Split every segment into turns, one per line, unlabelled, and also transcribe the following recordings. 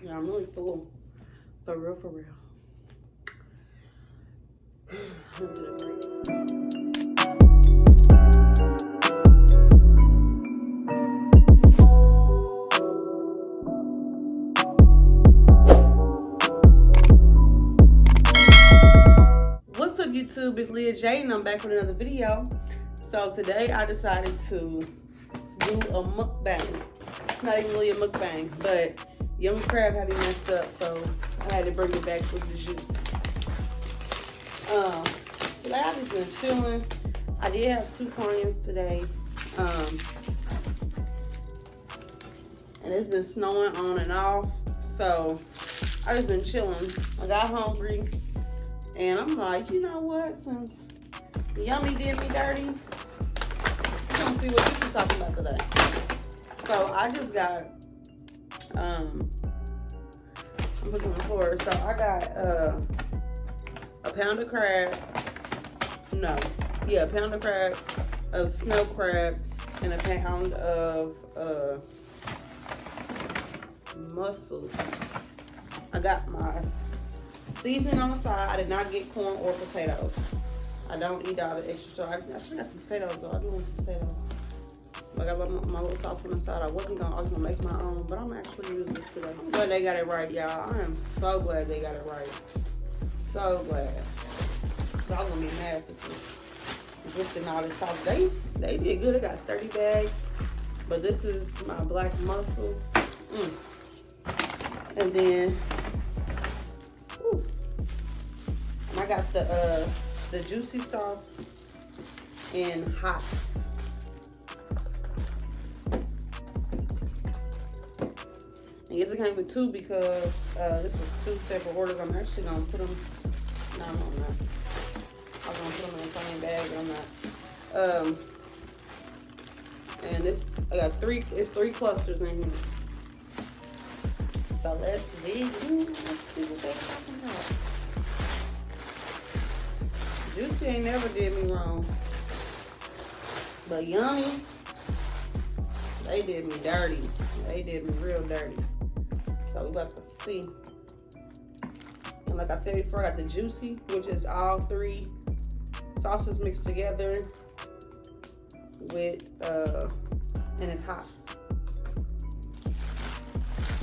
Yeah, I'm really full. For real, for real. What's up, YouTube? It's Leah J, and I'm back with another video. So today I decided to do a mukbang. It's not even really a mukbang, but yummy crab had me messed up, so I had to bring it back with the juice. Today I've just been chilling. I did have 2 clients today, and it's been snowing on and off, so I just been chilling. I got hungry, and I'm like, you know what? Since Yummy did me dirty, we're gonna see what she's talking about today. So I just got, I'm putting on the floor. So I got a pound of crab. A pound of crab, of snow crab, and a pound of mussels. I got my seasoning on the side. I did not get corn or potatoes. I don't eat all the extra stuff. I should have got some potatoes though. I do want some potatoes. I got my little sauce on the side. I was gonna make my own, but I'm actually using this today. I'm glad they got it right, y'all. I am so glad they got it right. So glad. So I was gonna be mad at this one. Drifting all this sauce. They did good. They got 30 bags. But this is my black mussels. And then I got the juicy sauce and hots. I guess it came with 2 because this was 2 separate orders. I'm actually gonna put them. No, I'm not. I was gonna put them in the same bag. I'm not. And this I got 3. It's 3 clusters in here. So let's dig in. Let's see what they're talking about. Juicy ain't never did me wrong. But Yummy, they did me dirty. They did me real dirty. So we about to see. And like I said before, I got the juicy, which is all 3 sauces mixed together with and it's hot.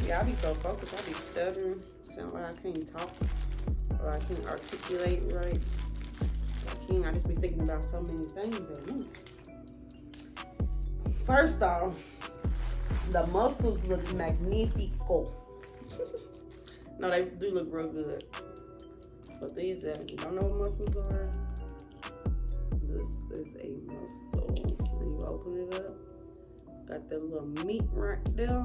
Yeah, I be so focused. I be stuttering. Sound like I can't talk or I can't articulate right. I just be thinking about so many things at once. First off, the mussels look magnifico. No, they do look real good. But these, you don't know what mussels are? This is a mussel. When you open it up, got that little meat right there.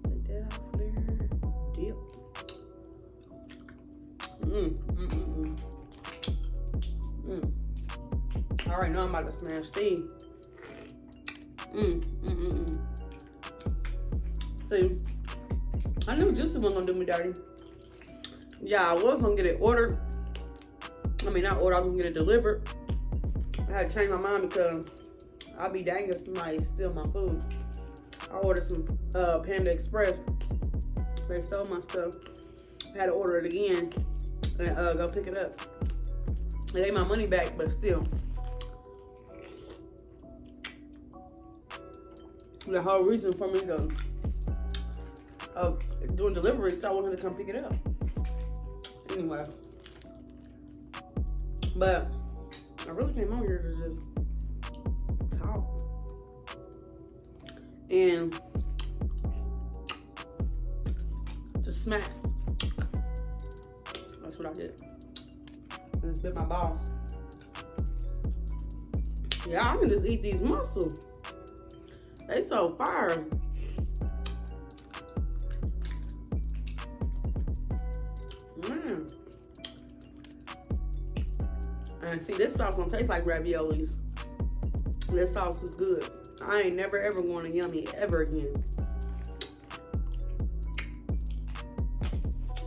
Take that off there. Dip. I already know I'm about to smash these. See, I knew Juicy wasn't gonna do me dirty. Yeah, I was gonna get it ordered. I mean, not ordered, I was gonna get it delivered. I had to change my mind because I'll be dang if somebody steal my food. I ordered some Panda Express. They stole my stuff. I had to order it again and go pick it up. They gave my money back, but still. The whole reason for me to doing delivery is I wanted to come pick it up. Anyway. But I really came on here to just talk. And just smack. That's what I did. And just bit my ball. Yeah, I can just eat these mussels. They so fire. Man. And see, this sauce don't taste like raviolis. This sauce is good. I ain't never ever going to Yummy ever again.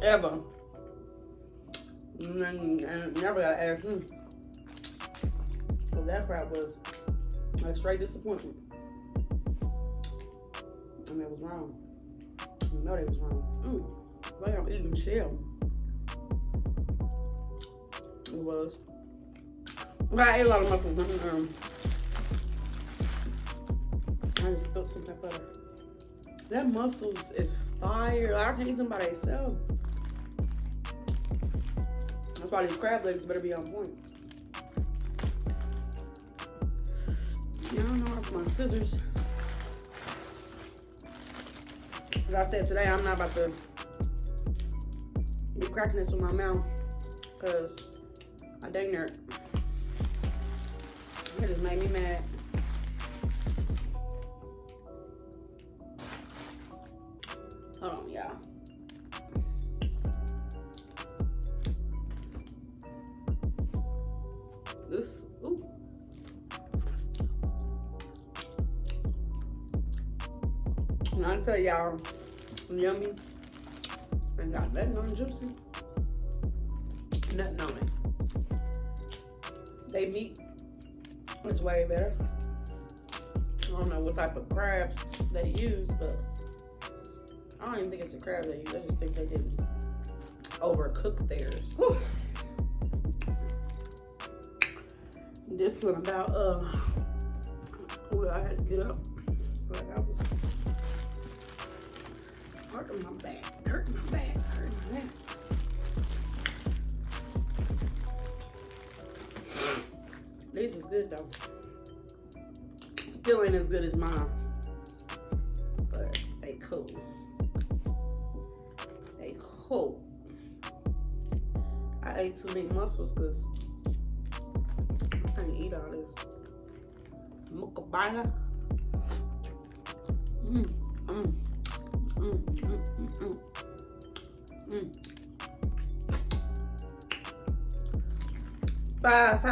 Ever. And never got asked me. So that crap was a straight disappointment. And it was wrong. I know they was wrong. Like I'm eating shell. It was. But I ate a lot of mussels. I just spilled some peanut butter. That mussels is fire. I can't eat them by themselves. That's why these crab legs better be on point. Yeah, I don't know where my scissors. Like I said today, I'm not about to be cracking this with my mouth because I dang near it. It just made me mad. Hold on, y'all. This, ooh. And I tell y'all, yummy. And got nothing on juicy. Nothing on it. They meat is way better. I don't know what type of crab they use, but I don't even think it's a crab they use. I just think they didn't overcook theirs. Whew. This one about I had to get up. Like I was hurting my back, hurting my back, hurting my back. This is good though. Still ain't as good as mine, but they cool. They cool. I ate too many mussels because I can't eat all this. Mukbang. Five.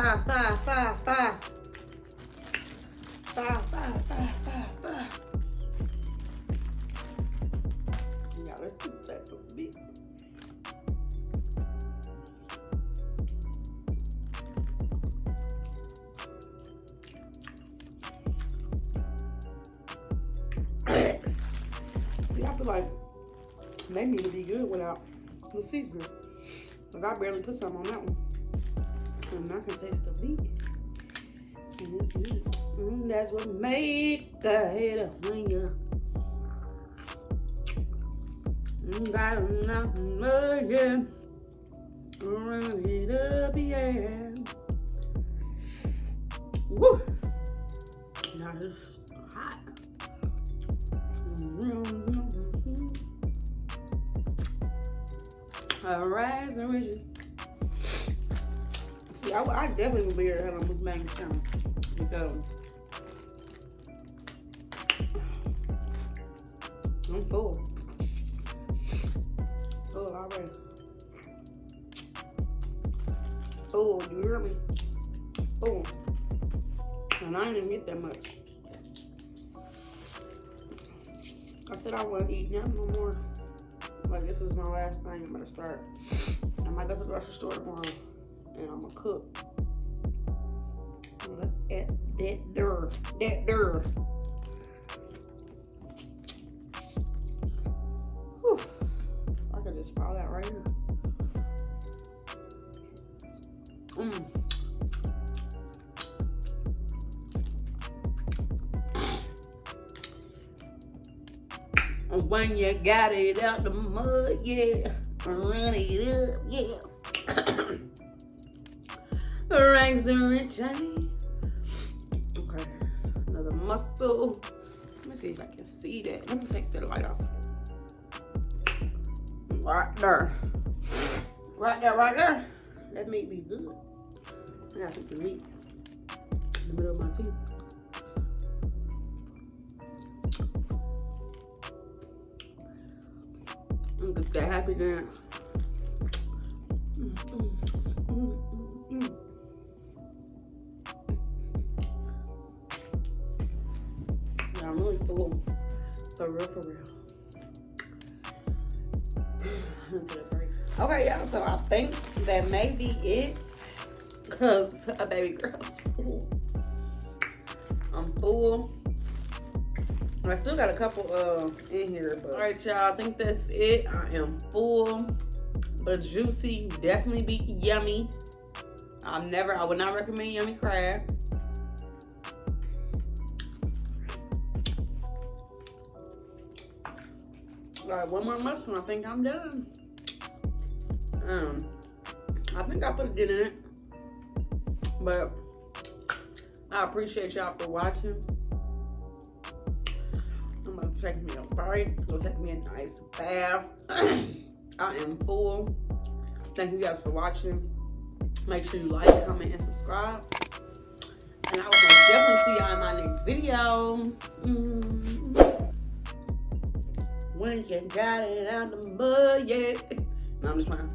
Yeah, let's do that for a bit. See, I feel like they need to be good without the seasoning. Because I barely put some on that one. And I can taste the meat. And it's good. That's what make a hater when you got enough money. Run it up, yeah. Woo! Now this hot. Rise and riches. See, I definitely will be here to have a mukbang channel because I'm full. Full already. Full, you hear me? Full. And I ain't even get that much. I said I wasn't eating that no more. Like, this is my last thing. I'm gonna start. I might go to the grocery store tomorrow and I'm gonna cook. Look at that dirt. That dirt. Whew. I could just follow that right here. When you got it out the mud, yeah, run it up, yeah. Ranks the rich, okay, another mussel. Let me see if I can see that. Let me take the light off. Right there. Right there, right there. That meat be good. I got some meat in the middle of my teeth. I'm just that happy now. Yeah, I'm really full. For real. Okay, y'all, so I think that may be it. Because a baby girl's full. I'm full. I still got a couple in here, but all right, y'all. I think that's it. I am full, but juicy. Definitely be yummy. I would not recommend yummy crab. All right, one more mushroom. I think I'm done. I think I put a dent in it, but I appreciate y'all for watching. I'm gonna take me a bite. Gonna take me a nice bath. I am full. Thank you guys for watching. Make sure you like, comment, and subscribe. And I will most definitely see y'all in my next video. When you got it out the mud, yeah. No, I'm just playing.